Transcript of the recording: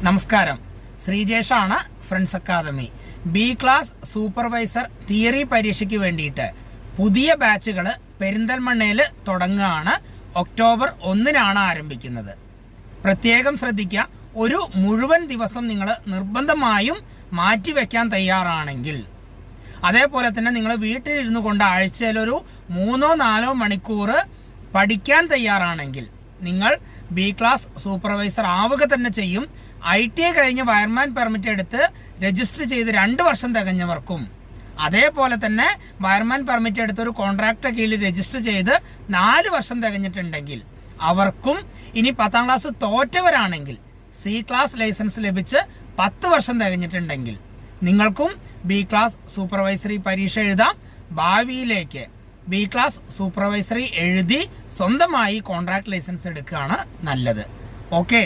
നമസ്കാരം, ശ്രീജേഷാണ് friends academy. B class supervisor theory പരീക്ഷയ്ക്ക് വേണ്ടിയിട്ട് പുതിയ ബാച്ചുകൾ പെരിന്തൽമണ്ണയിൽ തുടങ്ങുകയാണ്. ഒക്ടോബർ 1-നാണ് ആരംഭിക്കുന്നത്. പ്രത്യേകം ശ്രദ്ധിക്കുക, ഒരു മുഴുവൻ ദിവസം നിങ്ങൾ നിർബന്ധമായും മാറ്റിവെക്കാൻ തയ്യാറാണെങ്കിൽ, അതേപോലെ തന്നെ നിങ്ങൾ വീട്ടിലിരുന്നു കൊണ്ട് ആഴ്ചയിലൊരു 3-4 മണിക്കൂർ പഠിക്കാൻ തയ്യാറാണെങ്കിൽ നിങ്ങൾ ബി ക്ലാസ് സൂപ്പർവൈസർ ആവുക തന്നെ ചെയ്യും. ITI കഴിഞ്ഞ് വയർമാൻ പെർമിറ്റ് എടുത്ത് രജിസ്റ്റർ ചെയ്ത് 2 വർഷം തികഞ്ഞവർക്കും, അതേപോലെ തന്നെ വയർമാൻ പെർമിറ്റ് എടുത്ത് ഒരു കോൺട്രാക്ടർ കീഴിൽ രജിസ്റ്റർ ചെയ്ത് 4 വർഷം തികഞ്ഞിട്ടുണ്ടെങ്കിൽ അവർക്കും, ഇനി 10ാം ക്ലാസ് തോറ്റവരാണെങ്കിൽ C ക്ലാസ് ലൈസൻസ് ലഭിച്ച് 10 വർഷം തികഞ്ഞിട്ടുണ്ടെങ്കിൽ നിങ്ങൾക്കും ബി ക്ലാസ് സൂപ്പർവൈസറി പരീക്ഷ എഴുതാം. ഭാവിയിലേക്ക് ബി ക്ലാസ് സൂപ്പർവൈസറി എഴുതി സ്വന്തമായി കോൺട്രാക്ട് ലൈസൻസ് എടുക്കുകയാണ് നല്ലത്. ഓക്കെ.